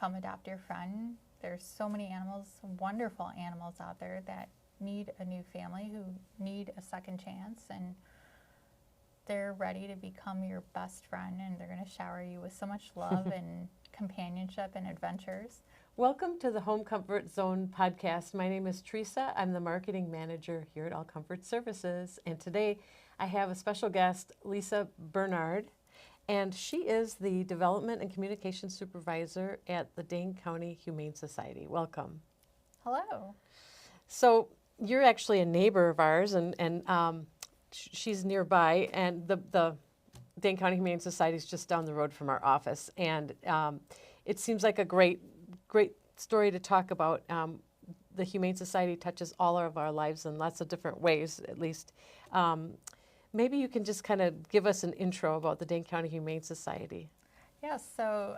come adopt your friend. There's so many animals, wonderful animals out there that need a new family, who need a second chance, and they're ready to become your best friend, and they're going to shower you with so much love and companionship and adventures. Welcome to the Home Comfort Zone podcast. My name is Theresa. I'm the marketing manager here at All Comfort Services. And today I have a special guest, Lisa Bernard, and she is the Development and Communications Supervisor at the Dane County Humane Society. Welcome. Hello. So you're actually a neighbor of ours, and she's nearby, and the Dane County Humane Society is just down the road from our office. And it seems like a great story to talk about. The Humane Society touches all of our lives in lots of different ways, at least. Maybe you can just kind of give us an intro about the Dane County Humane Society. Yes, so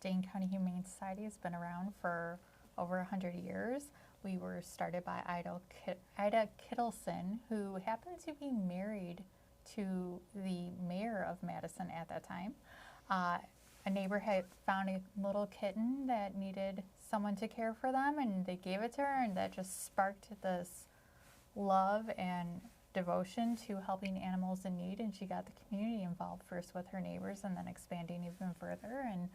Dane County Humane Society has been around for over 100 years. We were started by Ida Kittleson, who happened to be married to the mayor of Madison at that time. A neighbor had found a little kitten that needed someone to care for them, and they gave it to her, and that just sparked this love and devotion to helping animals in need, and she got the community involved first with her neighbors and then expanding even further, and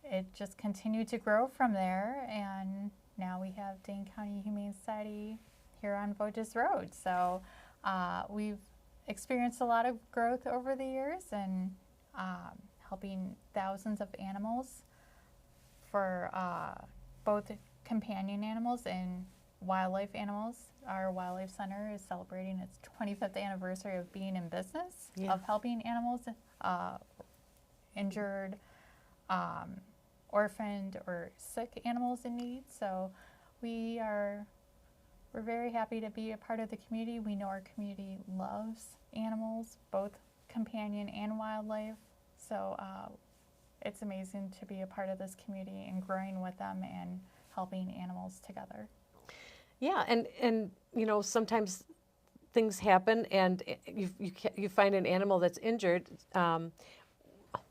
it just continued to grow from there, and now we have Dane County Humane Society here on Voges Road. So we've experienced a lot of growth over the years, and helping thousands of animals for both companion animals and wildlife animals. Our wildlife center is celebrating its 25th anniversary of being in business, of helping animals, injured, orphaned, or sick animals in need. So we're very happy to be a part of the community. We know our community loves animals, both companion and wildlife. So it's amazing to be a part of this community and growing with them and helping animals together. Yeah, and you know, sometimes things happen, and you find an animal that's injured.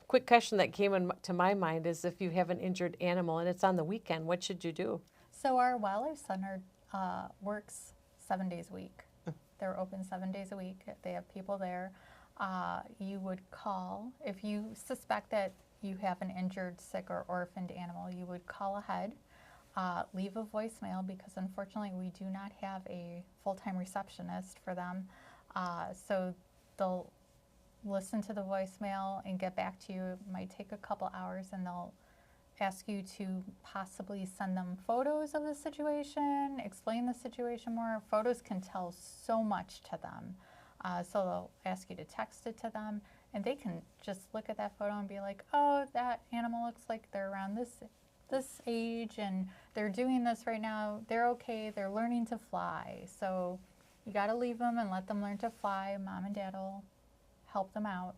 Quick question that came to my mind is, if you have an injured animal and it's on the weekend, what should you do? So our wildlife center works 7 days a week. They're open 7 days a week. They have people there. You would call if you suspect that you have an injured, sick, or orphaned animal. You would call ahead. Leave a voicemail, because unfortunately we do not have a full-time receptionist for them. So they'll listen to the voicemail and get back to you. It might take a couple hours, and they'll ask you to possibly send them photos of the situation, explain the situation more. Photos can tell so much to them. So they'll ask you to text it to them, and they can just look at that photo and be like, oh, that animal looks like they're around this age, and they're doing this right now. They're okay. They're learning to fly. So you got to leave them and let them learn to fly. Mom and Dad will help them out.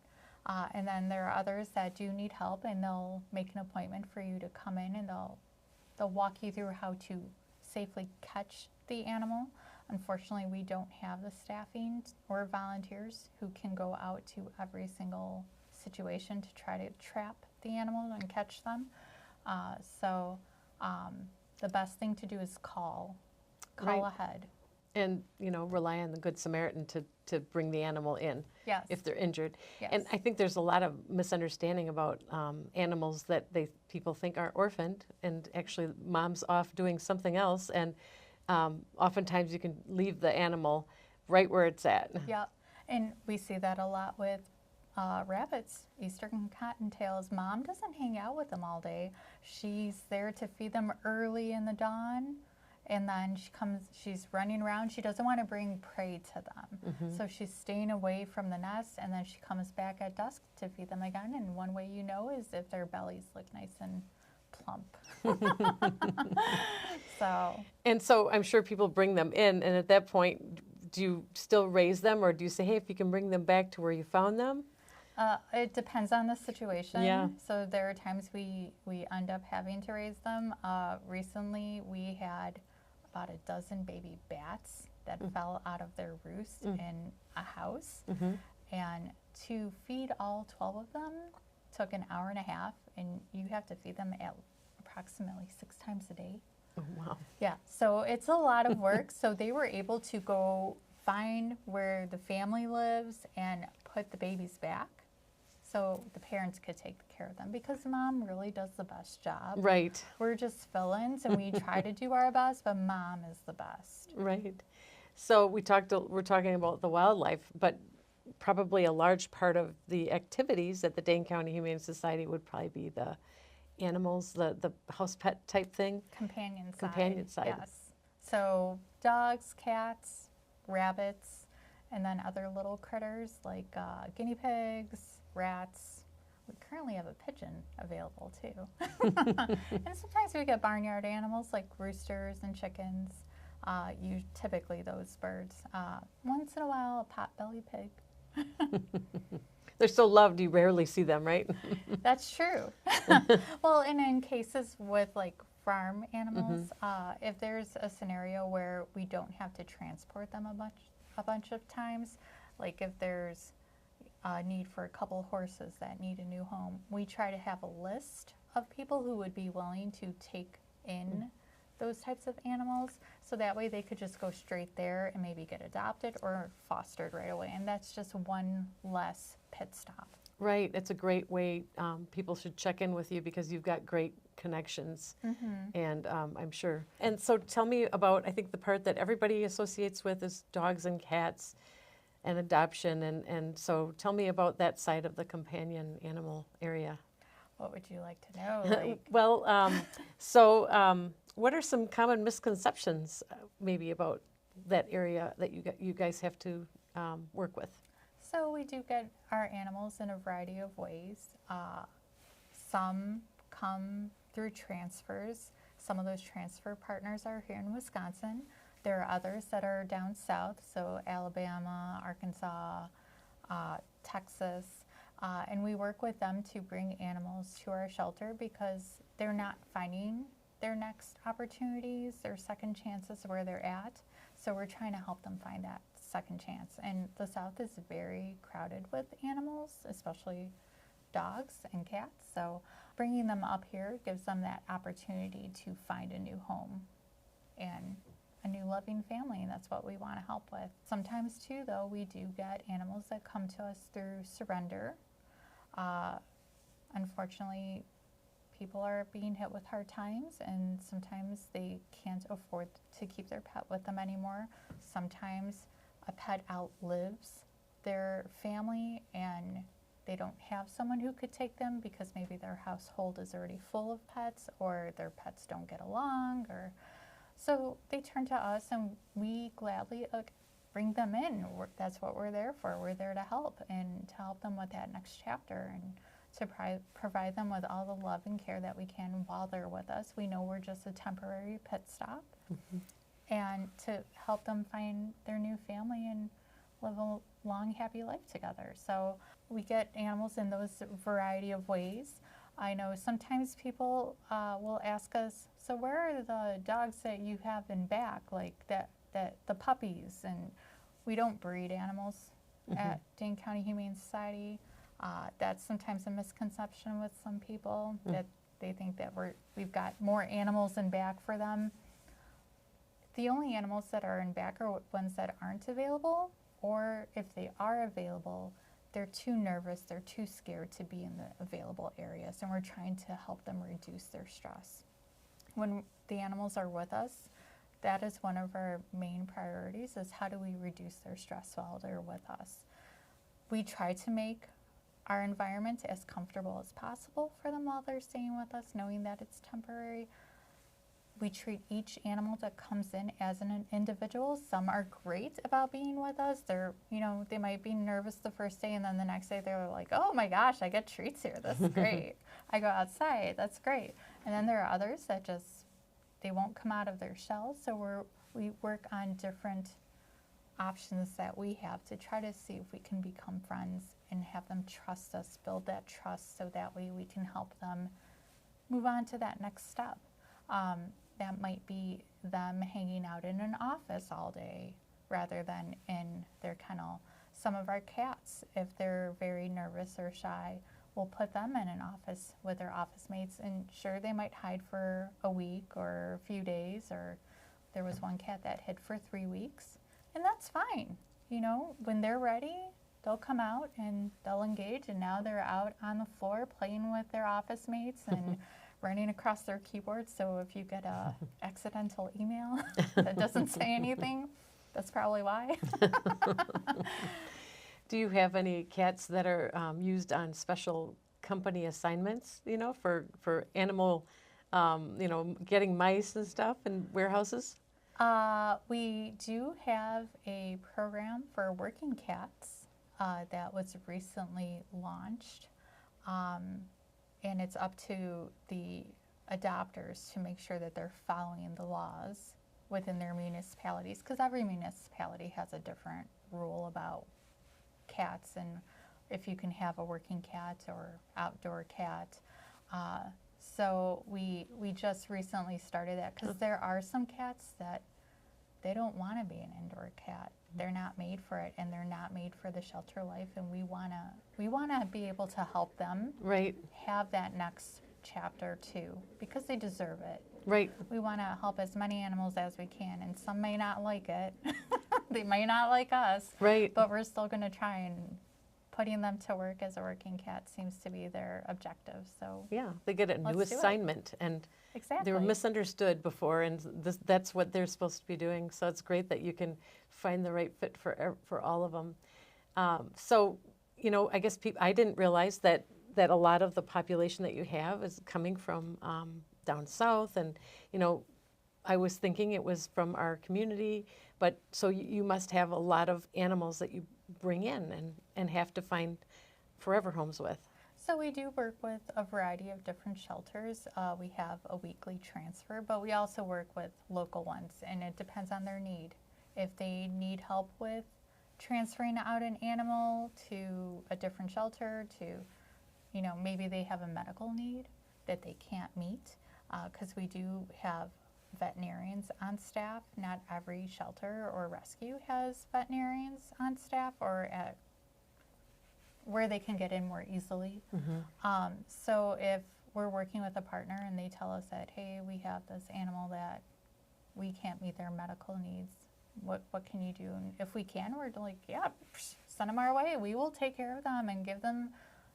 And then there are others that do need help, and they'll make an appointment for you to come in, and they'll walk you through how to safely catch the animal. Unfortunately, we don't have the staffing or volunteers who can go out to every single situation to try to trap the animal and catch them. So the best thing to do is call ahead. And, you know, rely on the Good Samaritan to bring the animal in if they're injured. Yes. And I think there's a lot of misunderstanding about animals that people think are orphaned, and actually mom's off doing something else, and oftentimes you can leave the animal right where it's at. Yeah, and we see that a lot with rabbits, eastern cottontails. Mom doesn't hang out with them all day. She's there to feed them early in the dawn, and then she's running around. She doesn't want to bring prey to them. So she's staying away from the nest, and then she comes back at dusk to feed them again. And one way you know is if their bellies look nice and plump. So I'm sure people bring them in, and at that point, do you still raise them, or do you say, hey, if you can bring them back to where you found them? It depends on the situation. Yeah. So there are times we end up having to raise them. Recently, we had about a dozen baby bats that fell out of their roost in a house. And to feed all 12 of them took an hour and a half, and you have to feed them at approximately 6 times a day. Oh, wow. Yeah, so it's a lot of work. So they were able to go find where the family lives and put the babies back so the parents could take care of them, because mom really does the best job. Right. We're just fill-ins and we try to do our best, but mom is the best. Right. So we're talking about the wildlife, but probably a large part of the activities at the Dane County Humane Society would probably be the animals, the house pet type thing. Companion side. Yes. So dogs, cats, rabbits, and then other little critters like guinea pigs, rats. We currently have a pigeon available too. And sometimes we get barnyard animals like roosters and chickens. Typically those birds. Once in a while, a pot-bellied pig. They're so loved, you rarely see them, right? That's true. Well, and in cases with like farm animals, if there's a scenario where we don't have to transport them a bunch of times, like if there's a need for a couple horses that need a new home, we try to have a list of people who would be willing to take in those types of animals, so that way they could just go straight there and maybe get adopted or fostered right away. And that's just one less pit stop. Right. It's a great way. People should check in with you because you've got great connections, and I'm sure. And so tell me about, I think the part that everybody associates with is dogs and cats and adoption. And so tell me about that side of the companion animal area. What would you like to know? Like, Well, what are some common misconceptions maybe about that area that you guys have to work with? so we do get our animals in a variety of ways. Some come through transfers. Some of those transfer partners are here in Wisconsin. There are others that are down south, so Alabama, Arkansas, Texas. And we work with them to bring animals to our shelter because they're not finding their next opportunities, their second chances where they're at. So we're trying to help them find that second chance. And the South is very crowded with animals, especially dogs and cats. So bringing them up here gives them that opportunity to find a new home and a new loving family, and that's what we want to help with. Sometimes too, though, we do get animals that come to us through surrender. Unfortunately, people are being hit with hard times, and sometimes they can't afford to keep their pet with them anymore. Sometimes a pet outlives their family and they don't have someone who could take them because maybe their household is already full of pets, or their pets don't get along, or so they turn to us and we gladly bring them in. That's what we're there for. We're there to help, and to help them with that next chapter, and to provide them with all the love and care that we can while they're with us. We know we're just a temporary pit stop, and to help them find their new family and live a long, happy life together. So we get animals in those variety of ways. I know sometimes people will ask us, so where are the dogs that you have in back, like that the puppies? And we don't breed animals at Dane County Humane Society. That's sometimes a misconception with some people, that they think that we've got more animals in back for them. The only animals that are in back are ones that aren't available, or if they are available, they're too nervous, they're too scared to be in the available areas, and we're trying to help them reduce their stress. When the animals are with us, that is one of our main priorities, is how do we reduce their stress while they're with us. We try to make our environment as comfortable as possible for them while they're staying with us, knowing that it's temporary. We treat each animal that comes in as an individual. Some are great about being with us. They might be nervous the first day, and then the next day they're like, oh my gosh, I get treats here. This is great. I go outside. That's great. And then there are others that they won't come out of their shells. So we work on different options that we have to try to see if we can become friends and have them trust us, build that trust, so that way we can help them move on to that next step. That might be them hanging out in an office all day rather than in their kennel. Some of our cats, if they're very nervous or shy, we'll put them in an office with their office mates, and sure, they might hide for a week or a few days, or there was one cat that hid for 3 weeks, and that's fine. You know, when they're ready, they'll come out and they'll engage, and now they're out on the floor playing with their office mates and running across their keyboard. So if you get a accidental email that doesn't say anything, that's probably why. Do you have any cats that are used on special company assignments, you know, for animal, you know, getting mice and stuff in warehouses? We do have a program for working cats that was recently launched. And it's up to the adopters to make sure that they're following the laws within their municipalities, because every municipality has a different rule about cats and if you can have a working cat or outdoor cat. So we just recently started that, because there are some cats that they don't want to be an indoor cat. They're not made for it, and they're not made for the shelter life, and we wanna be able to help them have that next chapter too, because they deserve it. Right. We want to help as many animals as we can, and some may not like it. They may not like us. Right. But we're still going to try, and putting them to work as a working cat seems to be their objective. So yeah, they get a new assignment, and exactly. they were misunderstood before, and that's what they're supposed to be doing. So it's great that you can find the right fit for all of them. So, you know, I guess I didn't realize that a lot of the population that you have is coming from down south, and you know, I was thinking it was from our community, but so you must have a lot of animals that you bring in and have to find forever homes with. So we do work with a variety of different shelters. We have a weekly transfer, but we also work with local ones, and it depends on their need. If they need help with transferring out an animal to a different shelter, to, you know, maybe they have a medical need that they can't meet, because we do have veterinarians on staff. Not every shelter or rescue has veterinarians on staff or at where they can get in more easily. Mm-hmm. So if we're working with a partner and they tell us that, hey, we have this animal that we can't meet their medical needs, what can you do? And if we can, we're like, yeah, send them our way. We will take care of them and give them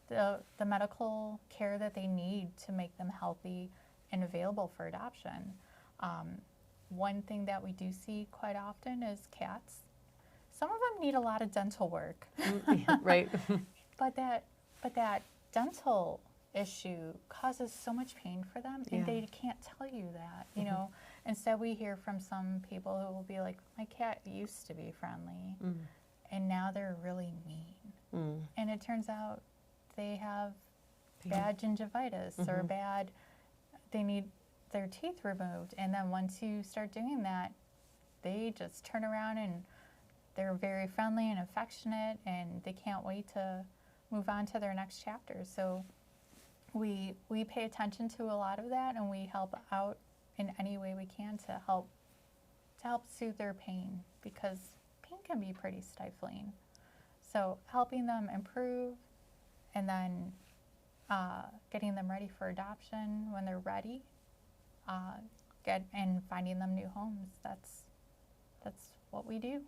the medical care that they need to make them healthy and available for adoption. One thing that we do see quite often is cats. Some of them need a lot of dental work. Right. But that dental issue causes so much pain for them, and they can't tell you that, you know. Instead, we hear from some people who will be like, my cat used to be friendly, and now they're really mean. And it turns out they have bad gingivitis or they need their teeth removed. And then once you start doing that, they just turn around and they're very friendly and affectionate, and they can't wait to move on to their next chapter. So we pay attention to a lot of that, and we help out in any way we can to help soothe their pain, because pain can be pretty stifling. So helping them improve, and then getting them ready for adoption when they're ready, and finding them new homes. That's what we do.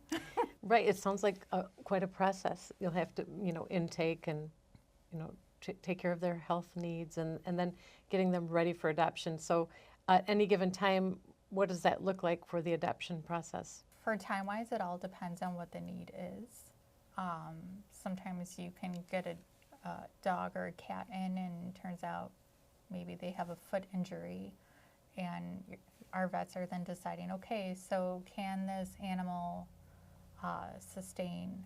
Right. It sounds like quite a process. You'll have to, you know, intake and, you know, take care of their health needs, and then getting them ready for adoption. So at any given time, what does that look like for the adoption process? For time-wise, it all depends on what the need is. Sometimes you can get a dog or a cat in, and it turns out maybe they have a foot injury, and our vets are then deciding, okay, so can this animal sustain,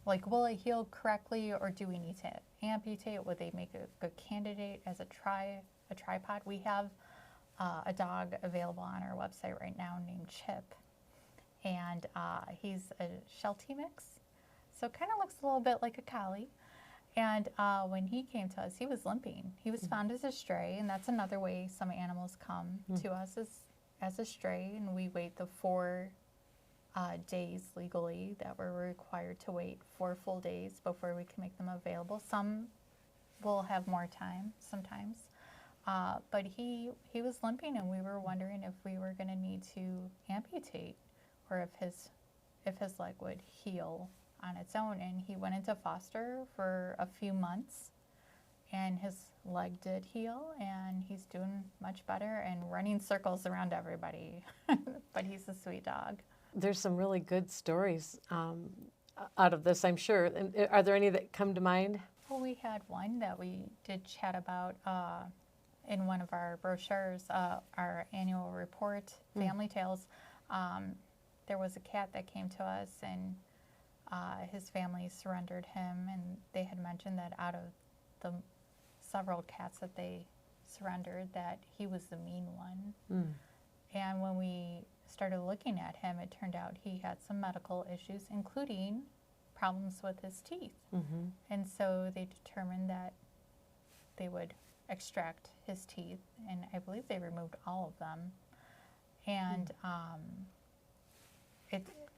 like, will it heal correctly, or do we need to amputate? Would they make a good candidate as a tripod? We have a dog available on our website right now named Chip, and he's a Sheltie mix, so kind of looks a little bit like a collie. And when he came to us, he was limping. He was found as a stray, and that's another way some animals come to us as a stray, and we wait the 4 days legally that we're required to wait 4 full days before we can make them available. Some will have more time sometimes. But he was limping, and we were wondering if we were going to need to amputate, or if his leg would heal on its own. And he went into foster for a few months, and his leg did heal, and he's doing much better and running circles around everybody. But he's a sweet dog. There's some really good stories out of this, I'm sure. And are there any that come to mind? Well, we had one that we did chat about in one of our brochures, our annual report, Family Tales. There was a cat that came to us, and his family surrendered him, and they had mentioned that out of the several cats that they surrendered, that he was the mean one. And when we started looking at him, it turned out he had some medical issues, including problems with his teeth. And so they determined that they would extract his teeth, and I believe they removed all of them. And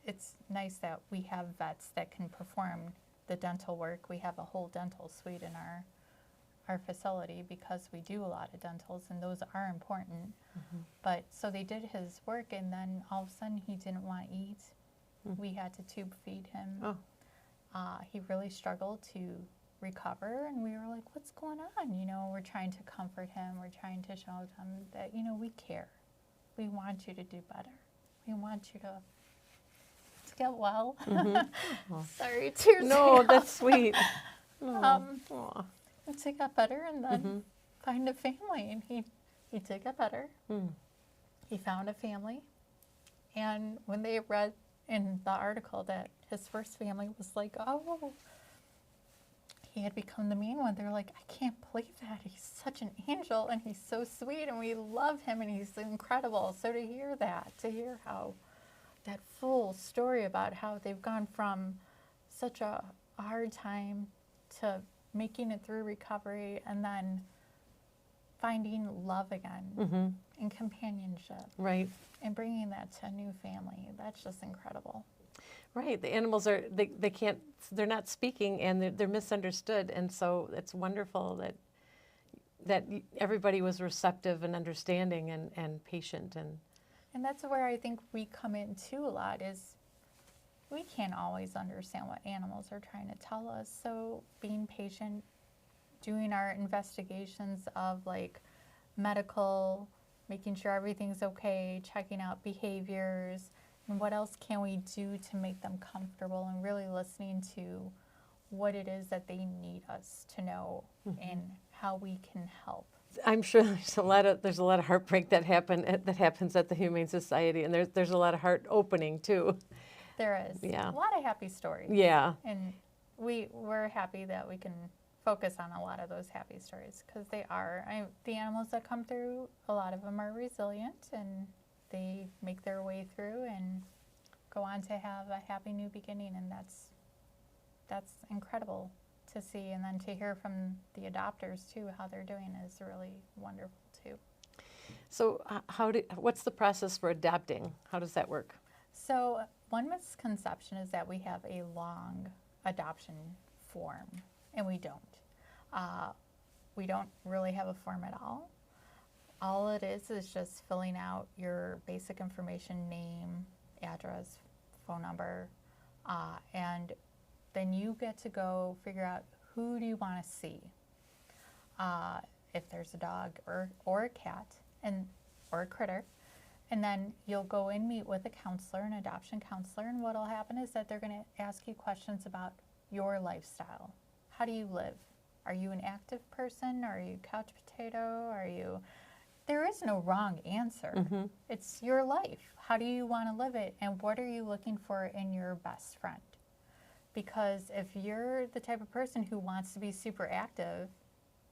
it's nice that we have vets that can perform the dental work. We have a whole dental suite in our facility because we do a lot of dentals, and those are important. But so they did his work, and then all of a sudden he didn't want to eat. We had to tube feed him. He really struggled to recover, and we were like, what's going on? You know, we're trying to comfort him. We're trying to show him that, you know, we care. We want you to do better. We want you to get well. Sorry, tears. No, that's sweet. To get better, and then find a family. And he did get better. He found a family. And when they read in the article that his first family was like, oh, he had become the mean one, they're like, I can't believe that. He's such an angel, and he's so sweet, and we love him, and he's incredible. So to hear that, to hear how that full story about how they've gone from such a hard time to making it through recovery, and then finding love again and companionship. Right. And bringing that to a new family. That's just incredible. Right. The animals are, they can't, they're not speaking, and they're misunderstood. And so it's wonderful that everybody was receptive and understanding and patient. And that's where I think we come in too a lot, is we can't always understand what animals are trying to tell us. So being patient, doing our investigations of like medical, making sure everything's okay, checking out behaviors, and what else can we do to make them comfortable, and really listening to what it is that they need us to know and how we can help. I'm sure there's a lot of heartbreak that happens at the Humane Society, and there's a lot of heart opening too. There is. Yeah. A lot of happy stories. Yeah. And we're happy that we can focus on a lot of those happy stories, because they are. The animals that come through, a lot of them are resilient, and they make their way through and go on to have a happy new beginning, and that's incredible to see. And then to hear from the adopters too, how they're doing, is really wonderful too. So what's the process for adopting? How does that work? So one misconception is that we have a long adoption form, and we don't. We don't really have a form at all. All it is just filling out your basic information, name, address, phone number, and then you get to go figure out who do you want to see. If there's a dog or a cat or a critter, and then you'll go and meet with a counselor, an adoption counselor, and what'll happen is that they're going to ask you questions about your lifestyle. How do you live? Are you an active person? Are you couch potato? There is no wrong answer. It's your life. How do you want to live it? And what are you looking for in your best friend? Because if you're the type of person who wants to be super active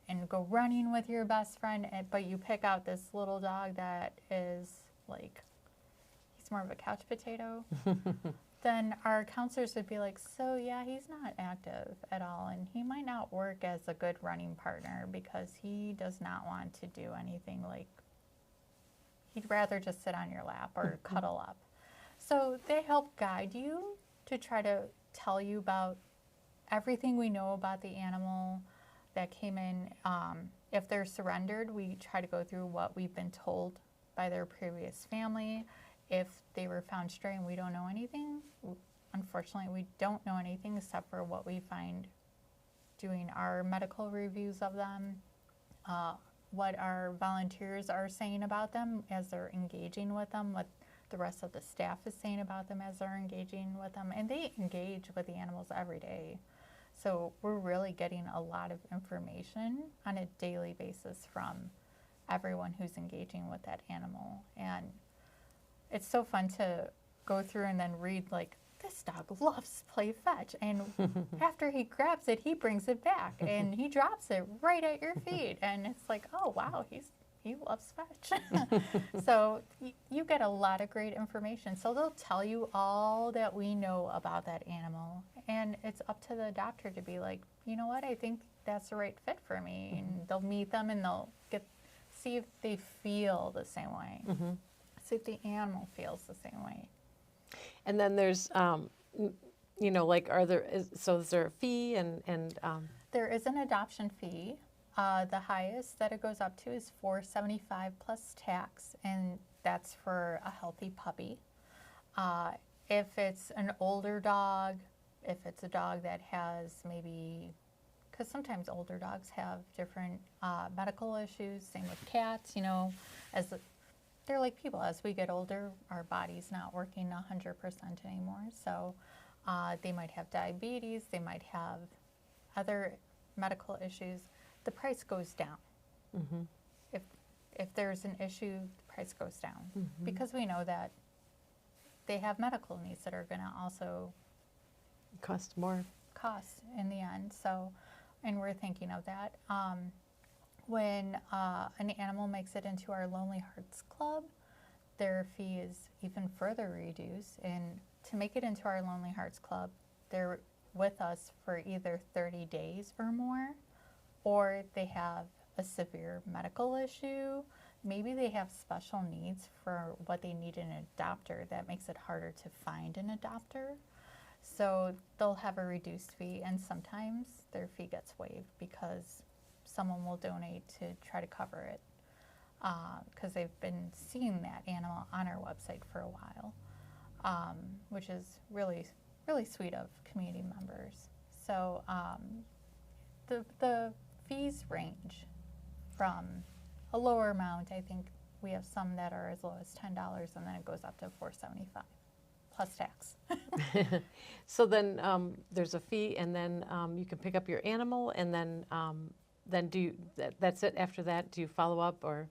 and go running with your best friend, but you pick out this little dog that is like, he's more of a couch potato, then our counselors would be like, so yeah, he's not active at all, and he might not work as a good running partner because he does not want to do anything like, he'd rather just sit on your lap or cuddle up. So they help guide you to try to tell you about everything we know about the animal, that came in, if they're surrendered, we try to go through what we've been told by their previous family. If they were found stray and we don't know anything, unfortunately, we don't know anything except for what we find doing our medical reviews of them, what our volunteers are saying about them as they're engaging with them, what the rest of the staff is saying about them as they're engaging with them. And they engage with the animals every day. So we're really getting a lot of information on a daily basis from everyone who's engaging with that animal. And it's so fun to go through and then read, like, this dog loves play fetch, and after he grabs it, he brings it back, and he drops it right at your feet, and it's like, oh wow, he loves fetch. So you get a lot of great information. So they'll tell you all that we know about that animal, and it's up to the doctor to be like, you know what, I think that's the right fit for me. And they'll meet them and they'll see if they feel the same way, see if the animal feels the same way. And then there's, you know, like, is there a fee and There is an adoption fee. The highest that it goes up to is $475 plus tax, and that's for a healthy puppy. If it's an older dog, if it's a dog that has maybe, because sometimes older dogs have different medical issues, same with cats, you know, they're like people. As we get older, our body's not working 100% anymore. So they might have diabetes, they might have other medical issues. The price goes down. If there's an issue, the price goes down, because we know that they have medical needs that are going to also cost more in the end. So, and we're thinking of that. When an animal makes it into our Lonely Hearts Club, their fee is even further reduced. And to make it into our Lonely Hearts Club, they're with us for either 30 days or more, or they have a severe medical issue. Maybe they have special needs for what they need in an adopter that makes it harder to find an adopter. So they'll have a reduced fee, and sometimes their fee gets waived because someone will donate to try to cover it, because they've been seeing that animal on our website for a while, which is really, really sweet of community members. So the fees range from a lower amount. I think we have some that are as low as $10, and then it goes up to $475 plus tax. So then there's a fee, and then you can pick up your animal, and then that's it. After that, do you follow up, or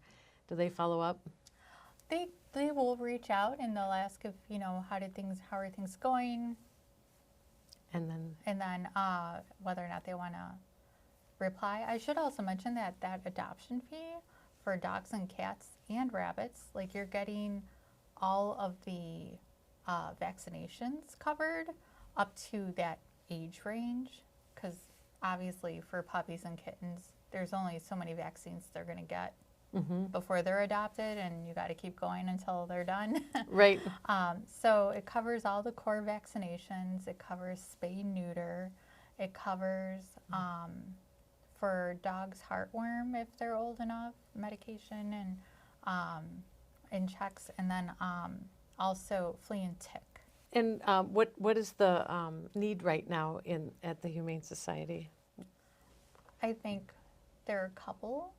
do they follow up? They will reach out and they'll ask if, you know, how are things going, and then whether or not they want to reply. I should also mention that adoption fee for dogs and cats and rabbits, like, you're getting all of the vaccinations covered up to that age range, because obviously for puppies and kittens, there's only so many vaccines they're going to get before they're adopted, and you got to keep going until they're done. Right. So it covers all the core vaccinations. It covers spay neuter. It covers for dogs Heartworm if they're old enough, medication and checks, and then also flea and tick. And what is the need right now at the Humane Society? I think there are a couple.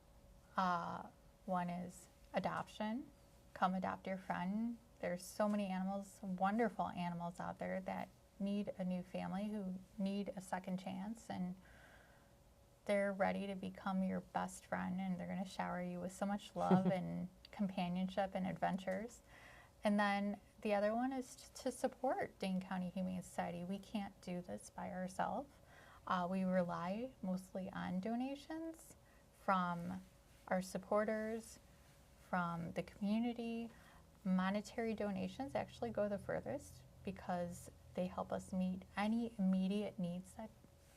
One is adoption. Come adopt your friend. There's so many animals, wonderful animals out there that need a new family, who need a second chance, and they're ready to become your best friend, and they're going to shower you with so much love and companionship and adventures. And then the other one is to support Dane County Humane Society. We can't do this by ourselves. We rely mostly on donations from our supporters, from the community. Monetary donations actually go the furthest because they help us meet any immediate needs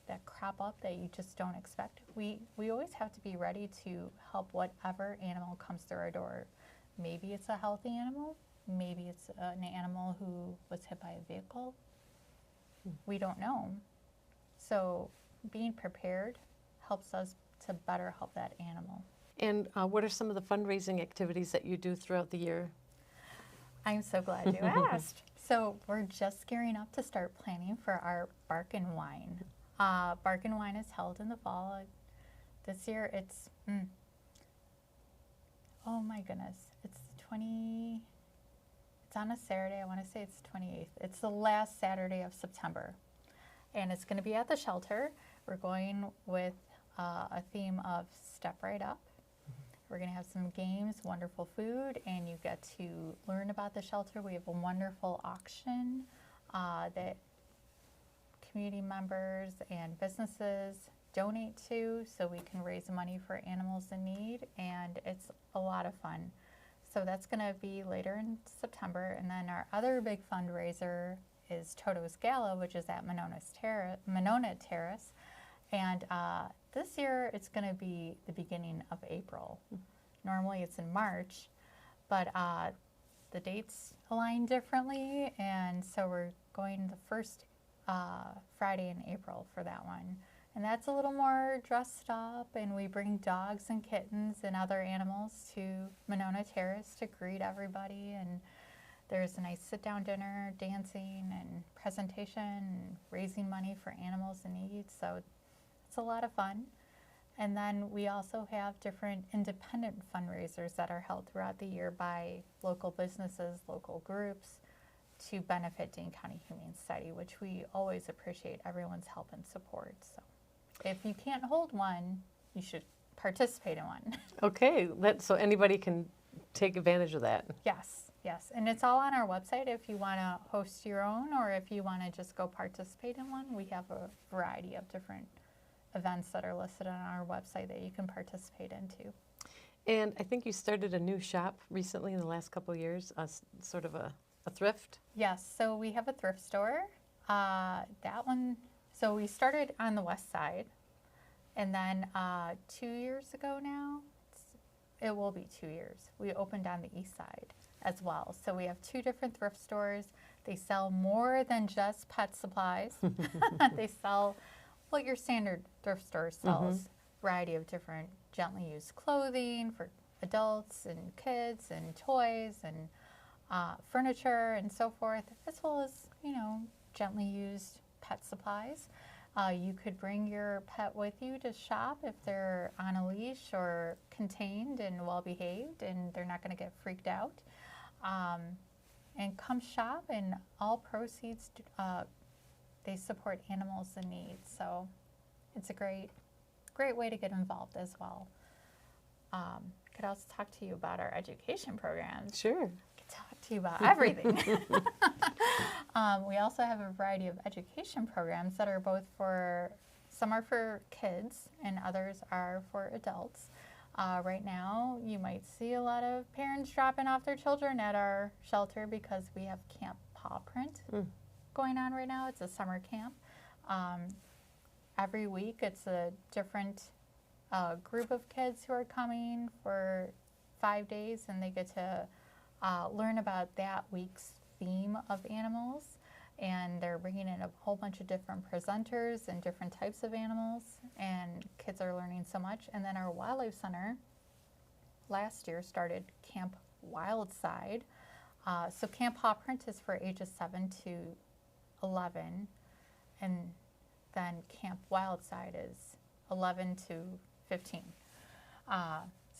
that crop up that you just don't expect. We always have to be ready to help whatever animal comes through our door. Maybe it's a healthy animal. Maybe it's an animal who was hit by a vehicle. We don't know. So being prepared helps us to better help that animal. And what are some of the fundraising activities that you do throughout the year? I'm so glad you asked. So we're just gearing up to start planning for our Bark and Wine. Bark and Wine is held in the fall. This year it's, oh my goodness, it's on a Saturday. I want to say it's 28th. It's the last Saturday of September. And it's going to be at the shelter. We're going with a theme of Step Right Up. We're going to have some games, wonderful food, and you get to learn about the shelter. We have a wonderful auction that community members and businesses donate to, so we can raise money for animals in need, and it's a lot of fun. So that's going to be later in September, and then our other big fundraiser is Toto's Gala, which is at Monona Terrace, and this year it's going to be the beginning of April. Normally it's in March, but the dates align differently, and so we're going the first Friday in April for that one. And that's a little more dressed up, and we bring dogs and kittens and other animals to Monona Terrace to greet everybody, and there's a nice sit-down dinner, dancing, and presentation, and raising money for animals in need, so it's a lot of fun. And then we also have different independent fundraisers that are held throughout the year by local businesses, local groups, to benefit Dane County Humane Society, which we always appreciate everyone's help and support. So if you can't hold one, you should participate in one. Okay, so anybody can take advantage of that. Yes, yes. And it's all on our website if you want to host your own, or if you want to just go participate in one. We have a variety of different events that are listed on our website that you can participate into. And I think you started a new shop recently in the last couple of years, sort of a thrift. Yes, so we have a thrift store. That one, so we started on the west side, and then 2 years ago now, it will be 2 years, we opened on the east side as well. So we have two different thrift stores. They sell more than just pet supplies. They sell what your standard thrift store sells, variety of different gently used clothing for adults and kids, and toys, and furniture and so forth, as well as, gently used pet supplies. You could bring your pet with you to shop if they're on a leash or contained and well behaved, and they're not going to get freaked out. And come shop, and all proceeds, they support animals in need. So it's a great way to get involved as well. Could also talk to you about our education programs. Sure. Talk to you about everything. We also have a variety of education programs that are both some are for kids and others are for adults. Right now, you might see a lot of parents dropping off their children at our shelter because we have Camp Pawprint going on right now. It's a summer camp. Every week, it's a different group of kids who are coming for 5 days, and they get to learn about that week's theme of animals, and they're bringing in a whole bunch of different presenters and different types of animals, and kids are learning so much. And then our Wildlife Center last year started Camp Wildside. So Camp Pawprint is for ages 7 to 11, and then Camp Wildside is 11 to 15.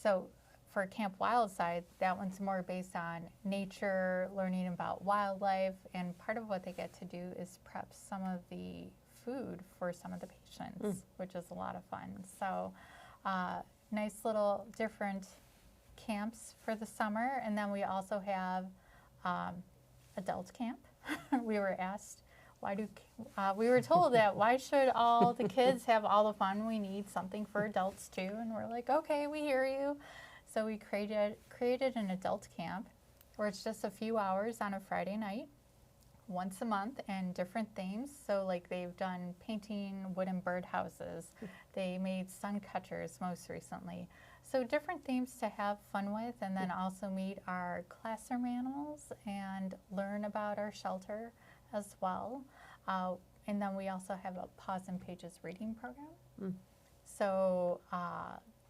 So for Camp Wildside, that one's more based on nature, learning about wildlife, and part of what they get to do is prep some of the food for some of the patients, which is a lot of fun. So nice little different camps for the summer. And then we also have adult camp. We were asked, we were told that why should all the kids have all the fun? We need something for adults too. And we're like, okay, we hear you. So we created an adult camp where it's just a few hours on a Friday night, once a month, and different themes. So like they've done painting wooden birdhouses. They made sun catchers most recently. So different themes to have fun with, and then also meet our classroom animals and learn about our shelter as well. And then we also have a Paws and Pages reading program. So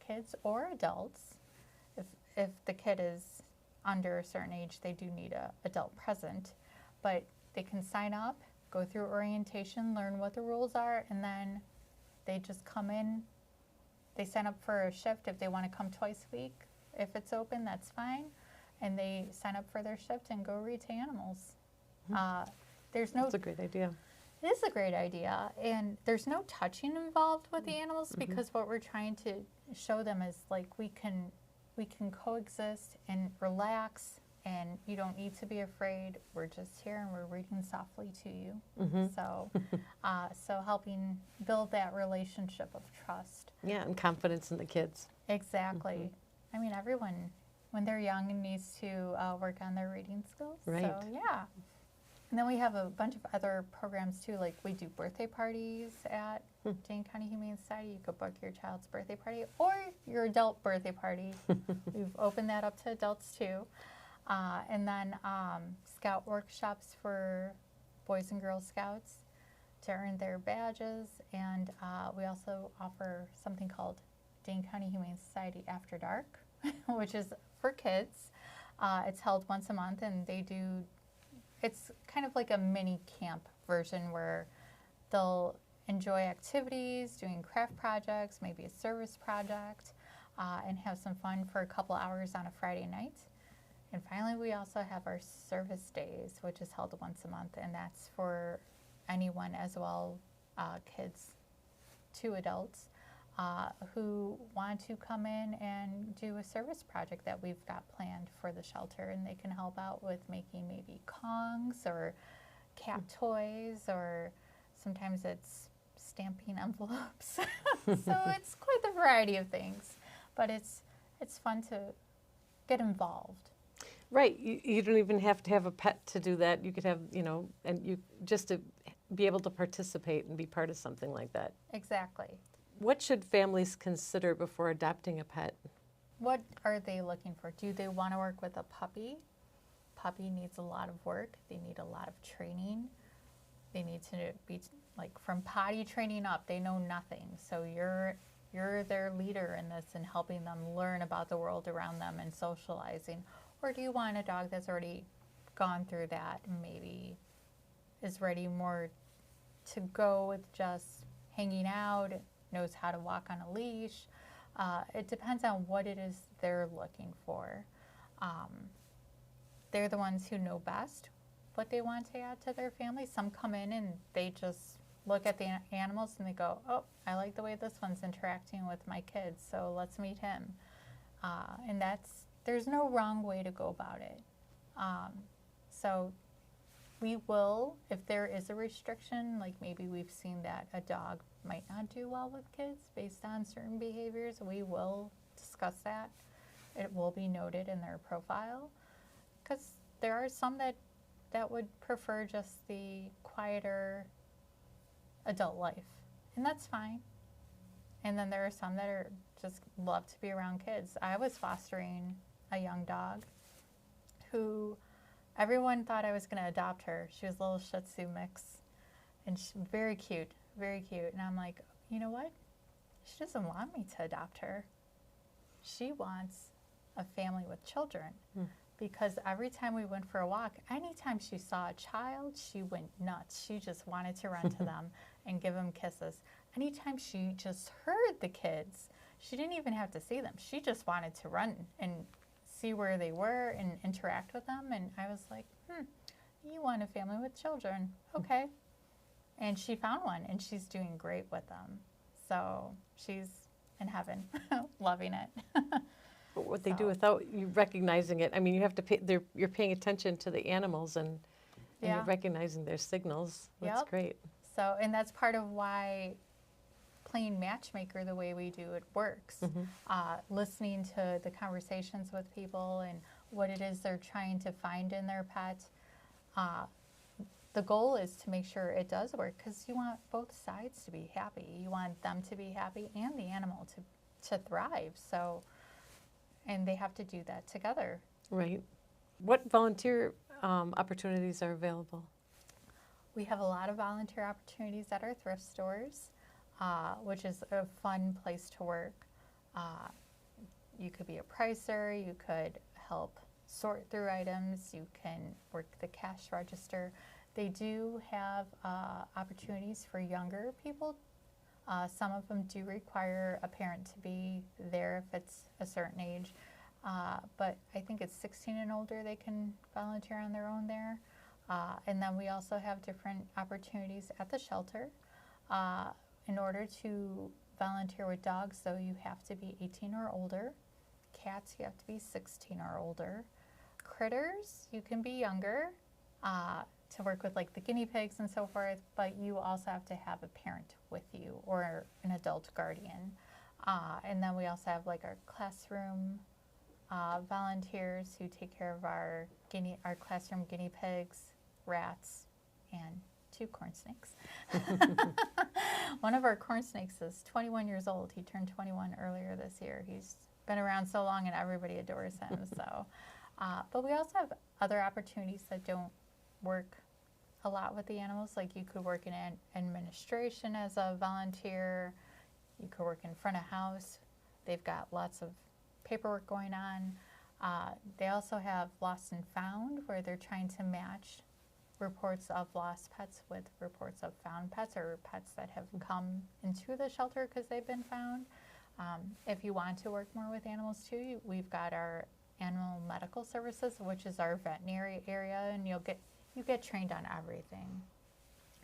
kids or adults, if the kid is under a certain age, they do need a adult present, but they can sign up, go through orientation, learn what the rules are, and then they just come in. They sign up for a shift if they want to come twice a week. If it's open, that's fine. And they sign up for their shift and go read to animals. There's no. That's a great idea. It is a great idea, and there's no touching involved with the animals because what we're trying to show them is like we can coexist and relax, and you don't need to be afraid. We're just here and we're reading softly to you. So, so helping build that relationship of trust. Yeah, and confidence in the kids. Exactly. I mean, everyone when they're young needs to work on their reading skills. Right. So yeah. And then we have a bunch of other programs too, like we do birthday parties at Dane County Humane Society. You could book your child's birthday party or your adult birthday party. We've opened that up to adults too. And then scout workshops for Boys and Girl Scouts to earn their badges. And we also offer something called Dane County Humane Society After Dark, which is for kids. It's held once a month, and they do. It's kind of like a mini camp version where they'll enjoy activities, doing craft projects, maybe a service project, and have some fun for a couple hours on a Friday night. And finally, we also have our service days, which is held once a month, and that's for anyone as well, kids to adults, who want to come in and do a service project that we've got planned for the shelter, and they can help out with making maybe Kongs or cat toys, or sometimes it's stamping envelopes. So it's quite the variety of things, but it's fun to get involved. Right. You don't even have to have a pet to do that. You could have, and you just to be able to participate and be part of something like that. Exactly. What should families consider before adopting a pet? What are they looking for? Do they want to work with a puppy? Puppy needs a lot of work. They need a lot of training. They need to be like from potty training up. They know nothing. So you're their leader in this and helping them learn about the world around them and socializing. Or do you want a dog that's already gone through that and maybe is ready more to go with just hanging out, knows how to walk on a leash? It depends on what it is they're looking for. They're the ones who know best what they want to add to their family. Some come in and they just look at the animals and they go, oh, I like the way this one's interacting with my kids, so let's meet him. And there's no wrong way to go about it. So we will, if there is a restriction, like maybe we've seen that a dog might not do well with kids based on certain behaviors, we will discuss that. It will be noted in their profile, because there are some that would prefer just the quieter adult life, and that's fine. And then there are some that are just love to be around kids. I was fostering a young dog who everyone thought I was going to adopt her. She was a little Shih Tzu mix, and she's very cute, very cute. And I'm like, you know what? She doesn't want me to adopt her. She wants a family with children. Because every time we went for a walk, anytime she saw a child, she went nuts. She just wanted to run to them and give them kisses. Anytime she just heard the kids, she didn't even have to see them. She just wanted to run and see where they were and interact with them. And I was like, you want a family with children. Okay. And she found one, and she's doing great with them. So she's in heaven, loving it. But what they do without you recognizing it, I mean, you have to pay, you're paying attention to the animals and you're recognizing their signals. That's great. So, and that's part of why playing matchmaker the way we do it works. Listening to the conversations with people and what it is they're trying to find in their pet. The goal is to make sure it does work, because you want both sides to be happy. You want them to be happy and the animal to thrive. So, and they have to do that together. Right. What volunteer opportunities are available? We have a lot of volunteer opportunities at our thrift stores. which is a fun place to work. You could be a pricer, you could help sort through items, you can work the cash register. They do have opportunities for younger people. Some of them do require a parent to be there if it's a certain age, but I think it's 16 and older they can volunteer on their own there. And then we also have different opportunities at the shelter. In order to volunteer with dogs, though, you have to be 18 or older. Cats, you have to be 16 or older. Critters, you can be younger to work with like the guinea pigs and so forth, but you also have to have a parent with you or an adult guardian. And then we also have like our classroom volunteers who take care of our classroom guinea pigs, rats, and 2 corn snakes. One of our corn snakes is 21 years old. He turned 21 earlier this year. He's been around so long and everybody adores him. So, but we also have other opportunities that don't work a lot with the animals. Like you could work in administration as a volunteer. You could work in front of house. They've got lots of paperwork going on. They also have lost and found, where they're trying to match reports of lost pets with reports of found pets or pets that have come into the shelter because they've been found. If you want to work more with animals too, we've got our animal medical services, which is our veterinary area, and you get trained on everything.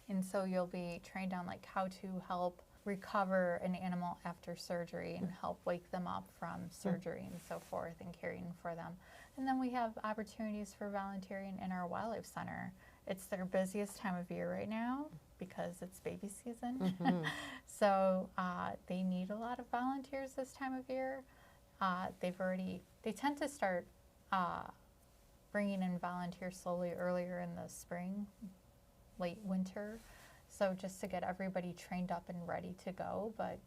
And so you'll be trained on like how to help recover an animal after surgery and help wake them up from surgery and so forth, and caring for them. And then we have opportunities for volunteering in our wildlife center. It's their busiest time of year right now because it's baby season. So they need a lot of volunteers this time of year. They tend to start bringing in volunteers slowly earlier in the spring, late winter. So just to get everybody trained up and ready to go. But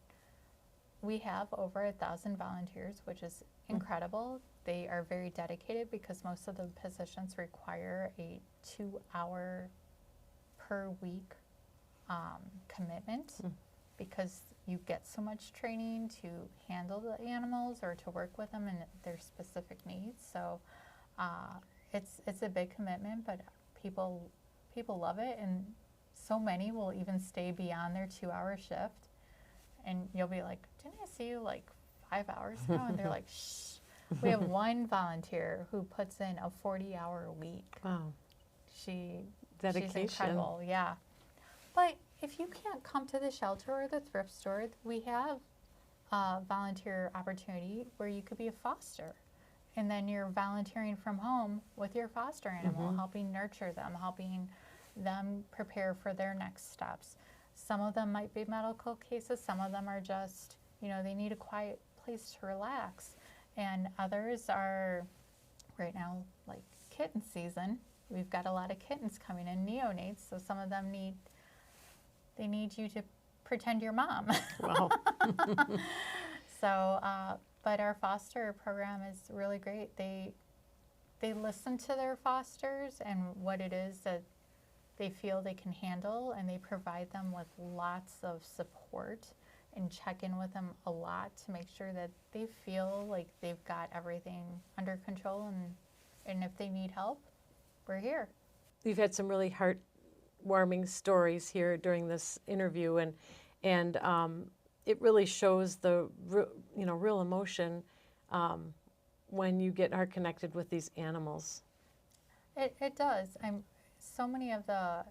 we have over 1,000 volunteers, which is incredible. They are very dedicated because most of the positions require a 2-hour per week commitment because you get so much training to handle the animals or to work with them and their specific needs. So it's a big commitment, but people love it, and so many will even stay beyond their 2-hour shift. And you'll be like, didn't I see you like 5 hours ago? And they're like, shh. We have one volunteer who puts in a 40-hour week. Wow. Dedication. She's incredible, yeah. But if you can't come to the shelter or the thrift store, we have a volunteer opportunity where you could be a foster. And then you're volunteering from home with your foster animal, helping nurture them, helping them prepare for their next steps. Some of them might be medical cases. Some of them are just, they need a quiet place to relax. And others are, right now, like kitten season. We've got a lot of kittens coming in, neonates, so some of them need you to pretend you're mom. Wow. So, but our foster program is really great. They listen to their fosters and what it is that they feel they can handle, and they provide them with lots of support and check in with them a lot to make sure that they feel like they've got everything under control, and if they need help, we're here. We've had some really heartwarming stories here during this interview, and it really shows the real emotion when you get heart connected with these animals. It does. So many of the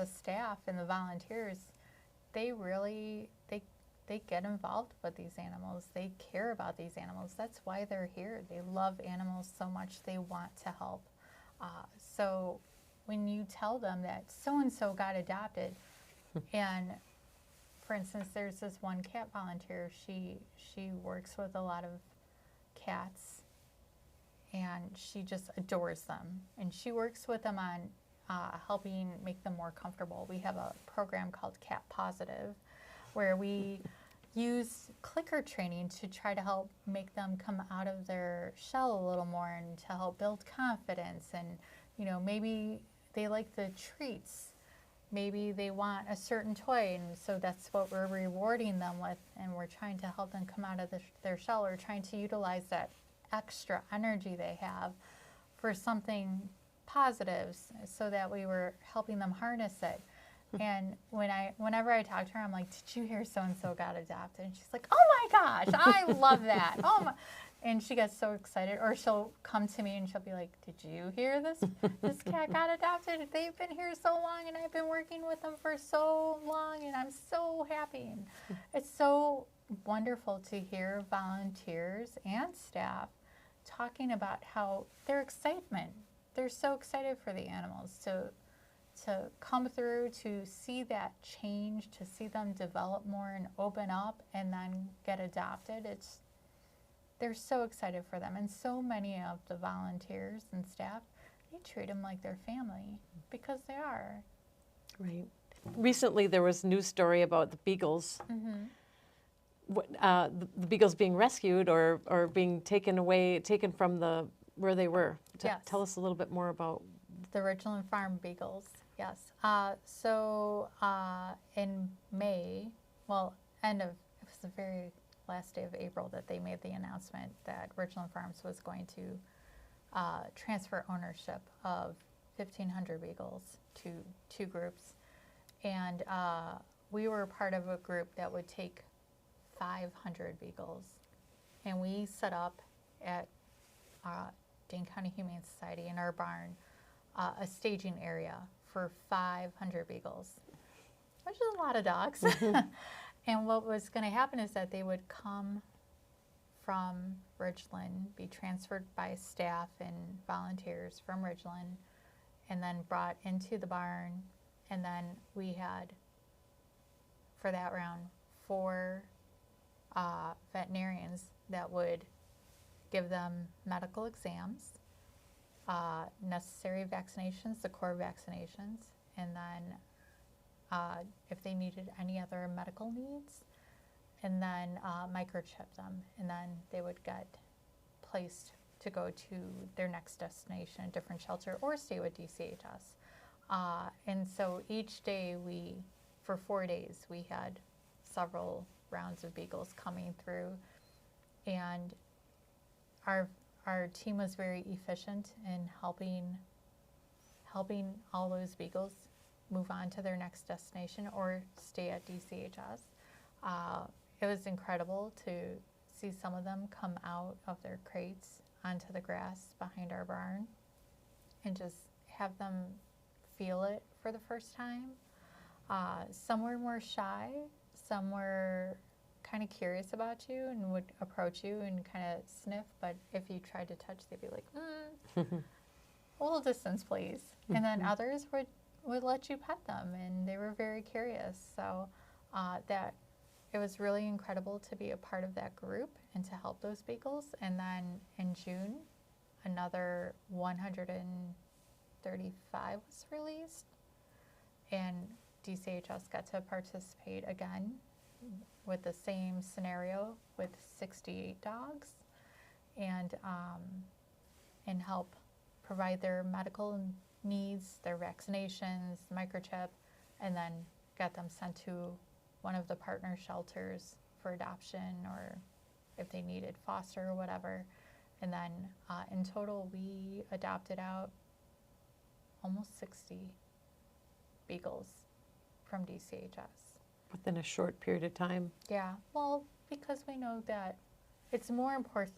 staff and the volunteers, they really they get involved with these animals. They care about these animals. That's why they're here. They love animals so much. They want to help. So when you tell them that so-and-so got adopted, and for instance, there's this one cat volunteer. She works with a lot of cats, and she just adores them. And she works with them on helping make them more comfortable. We have a program called Cat Positive, where we use clicker training to try to help make them come out of their shell a little more and to help build confidence. And maybe they like the treats maybe they want a certain toy, and so that's what we're rewarding them with, and we're trying to help them come out of their shell, or trying to utilize that extra energy they have for something positive, so that we were helping them harness it. And whenever I talk to her, I'm like, did you hear so-and-so got adopted? And she's like, oh my gosh, I love that. Oh my. And she gets so excited. Or she'll come to me and she'll be like, did you hear this? This cat got adopted. They've been here so long, and I've been working with them for so long, and I'm so happy. And it's so wonderful to hear volunteers and staff talking about how their excitement, they're so excited for the animals to come through, to see that change, to see them develop more and open up and then get adopted. They're so excited for them. And so many of the volunteers and staff, they treat them like their family, because they are. Right. Recently, there was a news story about the Beagles. The Beagles being rescued or being taken from where they were. Yes. Tell us a little bit more about The Ridgeland Farm Beagles, yes. In May, it was the very last day of April that they made the announcement that Ridgeland Farms was going to transfer ownership of 1,500 Beagles to 2 groups. And we were part of a group that would take 500 Beagles. And we set up at Dane County Humane Society in our barn a staging area for 500 Beagles, which is a lot of dogs. And what was going to happen is that they would come from Ridgeland, be transferred by staff and volunteers from Ridgeland, and then brought into the barn. And then we had, for that round, 4 veterinarians that would give them medical exams, necessary vaccinations, the core vaccinations, and then if they needed any other medical needs, and then microchip them, and then they would get placed to go to their next destination, a different shelter, or stay with DCHS. And so each day for 4 days, we had several rounds of Beagles coming through, and our team was very efficient in helping all those Beagles move on to their next destination or stay at DCHS. It was incredible to see some of them come out of their crates onto the grass behind our barn and just have them feel it for the first time. Some were more shy, some were kind of curious about you and would approach you and kind of sniff, but if you tried to touch, they'd be like, a little distance, please. And then others would let you pet them, and they were very curious. So that it was really incredible to be a part of that group and to help those Beagles. And then in June, another 135 was released, and DCHS got to participate again with the same scenario with 68 dogs, and help provide their medical needs, their vaccinations, microchip, and then got them sent to one of the partner shelters for adoption, or if they needed foster or whatever. And then in total, we adopted out almost 60 Beagles from DCHS. Within a short period of time. Yeah, well, because we know that it's more important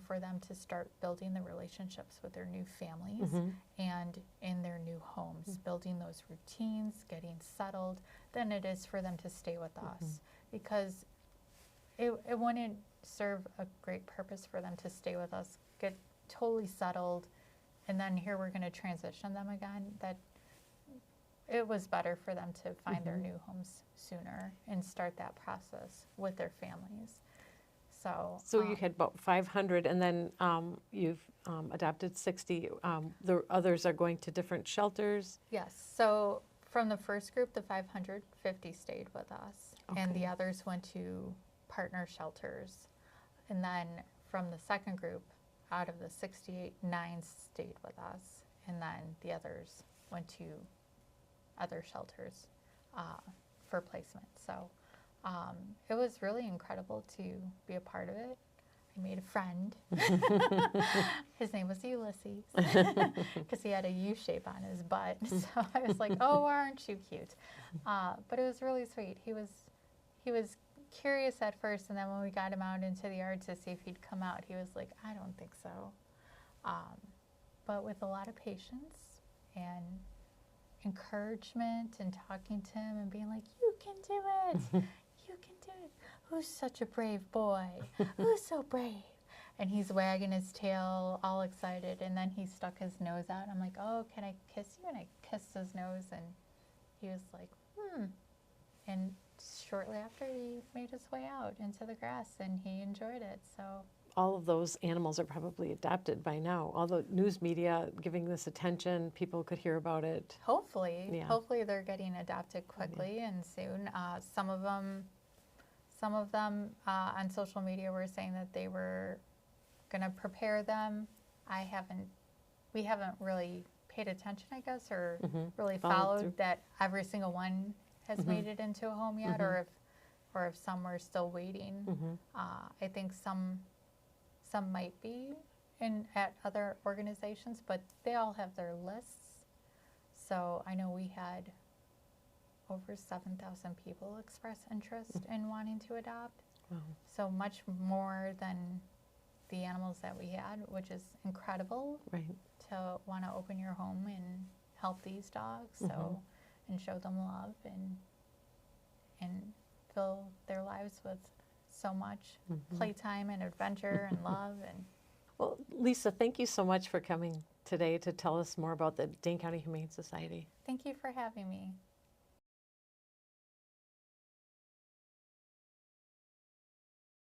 for them to start building the relationships with their new families and in their new homes, building those routines, getting settled, than it is for them to stay with us. Because it wouldn't serve a great purpose for them to stay with us, get totally settled, and then here we're going to transition them again. That it was better for them to find their new homes sooner and start that process with their families. So you had about 500, and then you've adopted 60. The others are going to different shelters? Yes. So from the first group, the 550 stayed with us, and the others went to partner shelters. And then from the second group, out of the 68, 9 stayed with us, and then the others went to other shelters for placement. So it was really incredible to be a part of it. I made a friend. His name was Ulysses because he had a U shape on his butt. So I was like, oh, aren't you cute? But it was really sweet. He was curious at first, and then when we got him out into the yard to see if he'd come out, he was like, I don't think so. But with a lot of patience and encouragement and talking to him and being like, you can do it. You can do it. Who's such a brave boy? Who's so brave? And he's wagging his tail all excited, and then he stuck his nose out. I'm like, oh, can I kiss you? And I kissed his nose, and he was like, And shortly after, he made his way out into the grass, and he enjoyed it. So all of those animals are probably adopted by now. All the news media giving this attention, people could hear about it. hopefully they're getting adopted quickly and soon. Some of them on social media were saying that they were going to prepare them. We haven't really paid attention, I guess, or really followed that every single one has made it into a home yet, or if some are still waiting. I think some might be at other organizations, but they all have their lists. So I know we had over 7,000 people express interest in wanting to adopt. Wow. So much more than the animals that we had, which is incredible. Right. To want to open your home and help these dogs, and show them love and fill their lives with so much playtime and adventure and love. And Well, Lisa, thank you so much for coming today to tell us more about the Dane County Humane Society. thank you for having me.